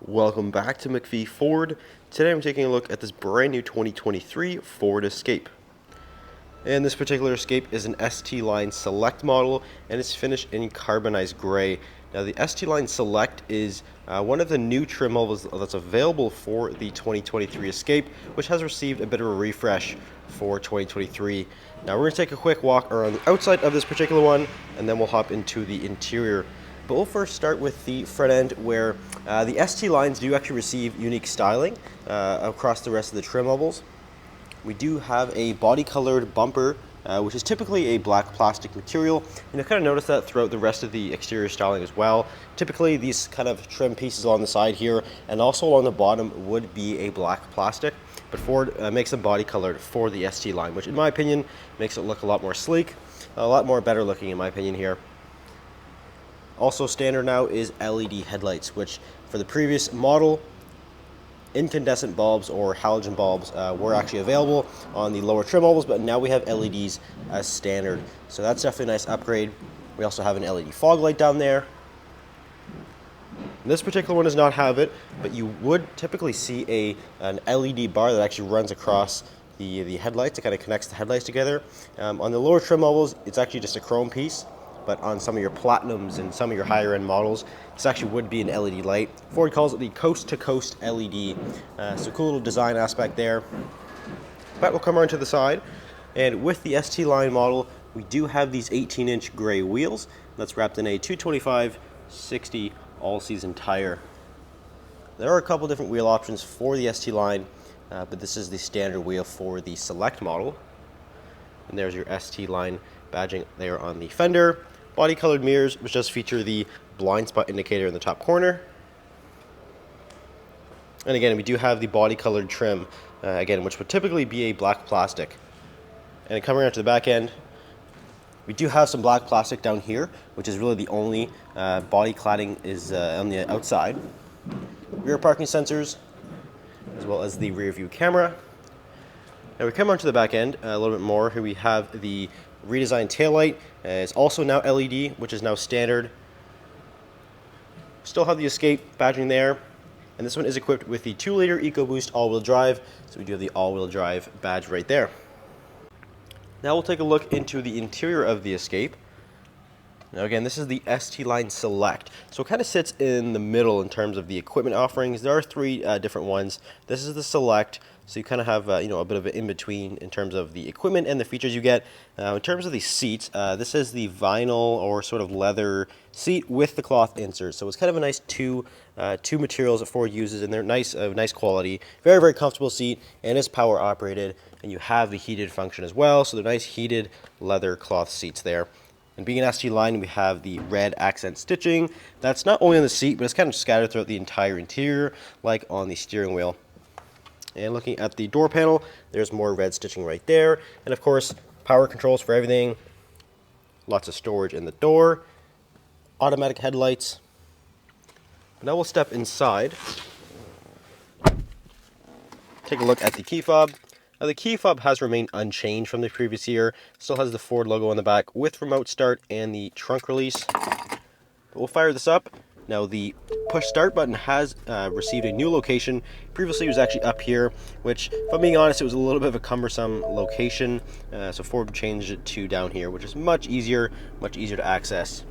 Welcome back to McPhee Ford. Today I'm taking a look at this brand new 2023 Ford Escape. And this particular Escape is an ST Line Select model, and it's finished in carbonized gray. Now the ST Line Select is one of the new trim levels that's available for the 2023 Escape, which has received a bit of a refresh for 2023. Now we're going to take a quick walk around the outside of this particular one, and then we'll hop into the interior. But we'll first start with the front end, where the ST lines do actually receive unique styling across the rest of the trim levels. We do have a body-colored bumper, which is typically a black plastic material, and you'll kind of notice that throughout the rest of the exterior styling as well. Typically, these kind of trim pieces on the side here and also along the bottom would be a black plastic, but Ford makes them body-colored for the ST line, which in my opinion makes it look a lot more sleek, a lot more better looking in my opinion here. Also standard now is LED headlights, which for the previous model, incandescent bulbs or halogen bulbs were actually available on the lower trim levels, but now we have LEDs as standard. So that's definitely a nice upgrade. We also have an LED fog light down there. This particular one does not have it, but you would typically see an LED bar that actually runs across the headlights. It kind of connects the headlights together. On the lower trim levels, it's actually just a chrome piece. But on some of your Platinums and some of your higher end models, this actually would be an LED light. Ford calls it the coast-to-coast LED. So cool little design aspect there. But we'll come around to the side. And with the ST line model, we do have these 18-inch gray wheels that's wrapped in a 225/60 all-season tire. There are a couple different wheel options for the ST line, but this is the standard wheel for the Select model. And there's your ST line badging there on the fender. Body colored mirrors, which does feature the blind spot indicator in the top corner. And again, we do have the body colored trim, again, which would typically be a black plastic. And coming around to the back end, we do have some black plastic down here, which is really the only body cladding is on the outside. Rear parking sensors, as well as the rear view camera. Now we come onto the back end a little bit more. Here we have the redesigned taillight. It's also now LED, which is now standard. Still have the Escape badging there. And this one is equipped with the 2-liter EcoBoost all-wheel drive. So we do have the all-wheel drive badge right there. Now we'll take a look into the interior of the Escape. Now again, this is the ST Line Select. So it kind of sits in the middle in terms of the equipment offerings. There are three different ones. This is the Select. So you kind of have a bit of an in-between in terms of the equipment and the features you get. In terms of the seats, this is the vinyl or sort of leather seat with the cloth insert. So it's kind of a nice two materials that Ford uses, and they're nice quality. Very, very comfortable seat, and it's power operated. And you have the heated function as well. So they're nice heated leather cloth seats there. And being an ST line, we have the red accent stitching. That's not only on the seat, but it's kind of scattered throughout the entire interior, like on the steering wheel. And looking at the door panel, there's more red stitching right there. And of course, power controls for everything. Lots of storage in the door. Automatic headlights. Now we'll step inside. Take a look at the key fob. Now the key fob has remained unchanged from the previous year. Still has the Ford logo on the back with remote start and the trunk release. But we'll fire this up. Now the push start button has received a new location. Previously it was actually up here, which if I'm being honest, it was a little bit of a cumbersome location. So Ford changed it to down here, which is much easier to access.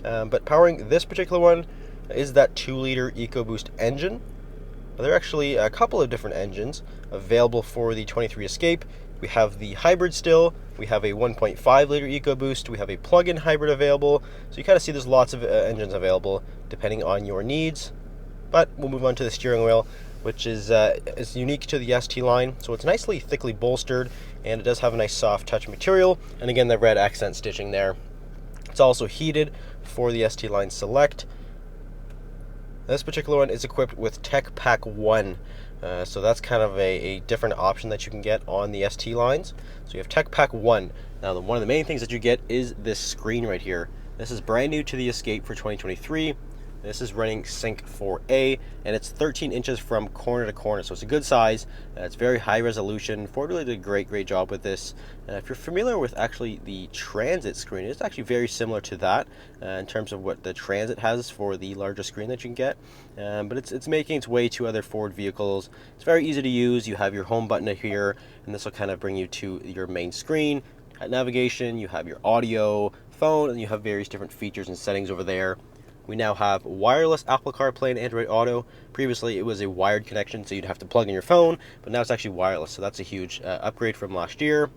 But powering this particular one is that 2-liter EcoBoost engine. There are actually a couple of different engines available for the 23 Escape. We have the hybrid still, we have a 1.5-liter EcoBoost, we have a plug-in hybrid available. So you kind of see there's lots of engines available depending on your needs. But we'll move on to the steering wheel, which is unique to the ST line. So it's nicely thickly bolstered, and it does have a nice soft touch material. And again, the red accent stitching there. It's also heated for the ST line Select. This particular one is equipped with Tech Pack 1. So that's kind of a different option that you can get on the ST lines. So you have Tech Pack 1. Now one of the main things that you get is this screen right here. This is brand new to the Escape for 2023. This is running Sync 4A, and it's 13 inches from corner to corner, so it's a good size. It's very high resolution. Ford really did a great job with this. If you're familiar with actually the Transit screen, it's actually very similar to that in terms of what the Transit has for the larger screen that you can get. But it's making its way to other Ford vehicles. It's very easy to use. You have your home button here, and this will kind of bring you to your main screen. At navigation, you have your audio, phone, and you have various different features and settings over there. We now have wireless Apple CarPlay and Android Auto. Previously, it was a wired connection, so you'd have to plug in your phone, but now it's actually wireless, so that's a huge upgrade from last year.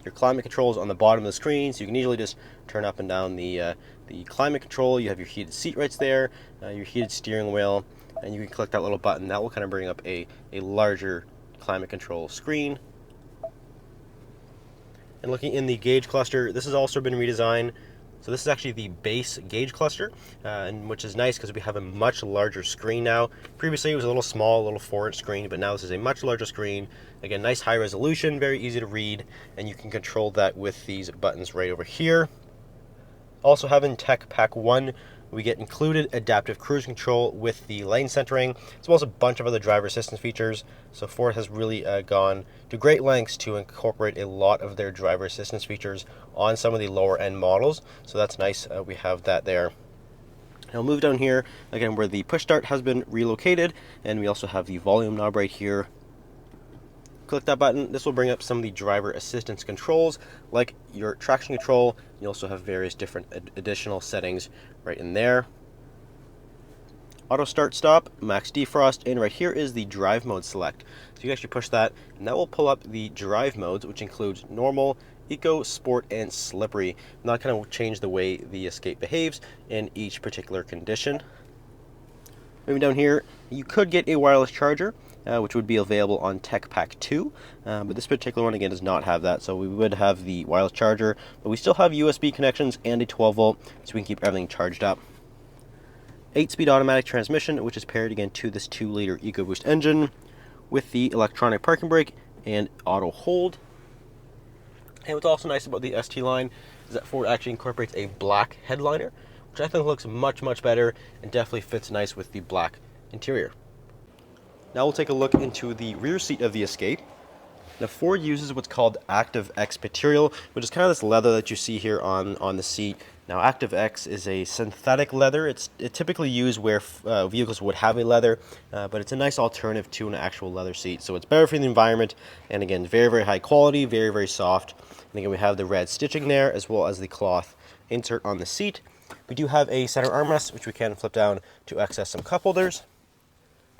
Your climate controls on the bottom of the screen, so you can easily just turn up and down the climate control. You have your heated seat right there, your heated steering wheel, and you can click that little button. That will kind of bring up a larger climate control screen. And looking in the gauge cluster, this has also been redesigned. So this is actually the base gauge cluster, and which is nice because we have a much larger screen now. Previously it was a little small, a little 4-inch screen, but now this is a much larger screen. Again, nice high resolution, very easy to read, and you can control that with these buttons right over here. Also having Tech Pack 1, we get included adaptive cruise control with the lane centering, as well as a bunch of other driver assistance features. So Ford has really gone to great lengths to incorporate a lot of their driver assistance features on some of the lower end models. So that's nice, we have that there. I'll move down here, again, where the push start has been relocated, and we also have the volume knob right here. Click that button. This will bring up some of the driver assistance controls, like your traction control. You also have various different additional settings right in there. Auto start stop, max defrost, and right here is the drive mode select. So you actually push that, and that will pull up the drive modes, which includes normal, eco, sport, and slippery. And that kind of will change the way the Escape behaves in each particular condition. Moving down here, you could get a wireless charger, which would be available on Tech Pack 2, but this particular one again does not have that, so we would have the wireless charger, but we still have USB connections and a 12 volt, so we can keep everything charged up. 8-speed automatic transmission, which is paired again to this 2-liter EcoBoost engine with the electronic parking brake and auto hold. And what's also nice about the ST line is that Ford actually incorporates a black headliner, which I think looks much better and definitely fits nice with the black interior. Now we'll take a look into the rear seat of the Escape. Now Ford uses what's called Active X material, which is kind of this leather that you see here on the seat. Now Active X is a synthetic leather. It's typically used where vehicles would have a leather, but it's a nice alternative to an actual leather seat. So it's better for the environment, and again, very high quality, very soft. And again, we have the red stitching there, as well as the cloth insert on the seat. We do have a center armrest, which we can flip down to access some cup holders,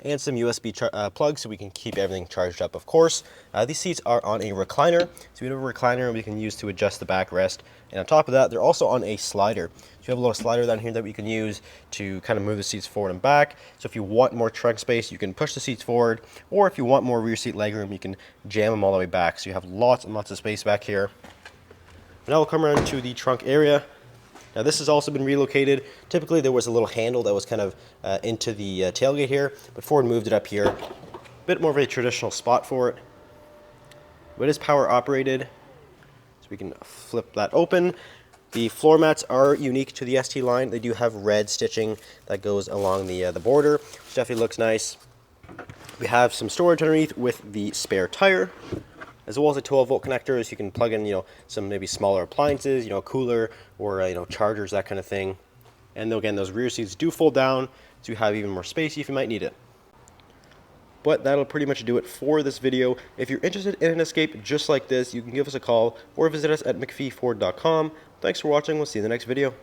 and some USB plugs so we can keep everything charged up, of course. These seats are on a recliner, so we have a recliner we can use to adjust the backrest. And on top of that, they're also on a slider. So you have a little slider down here that we can use to kind of move the seats forward and back. So if you want more trunk space, you can push the seats forward, or if you want more rear seat legroom, you can jam them all the way back. So you have lots and lots of space back here. Now we'll come around to the trunk area. Now this has also been relocated. Typically there was a little handle that was kind of into the tailgate here, but Ford moved it up here. A bit more of a traditional spot for it. But it is power operated, so we can flip that open. The floor mats are unique to the ST line. They do have red stitching that goes along the border, which definitely looks nice. We have some storage underneath with the spare tire, as well as the 12-volt connectors. You can plug in, some maybe smaller appliances, cooler or chargers, that kind of thing. And again, those rear seats do fold down, so you have even more space if you might need it. But that'll pretty much do it for this video. If you're interested in an Escape just like this, you can give us a call or visit us at mcpheeford.com. Thanks for watching. We'll see you in the next video.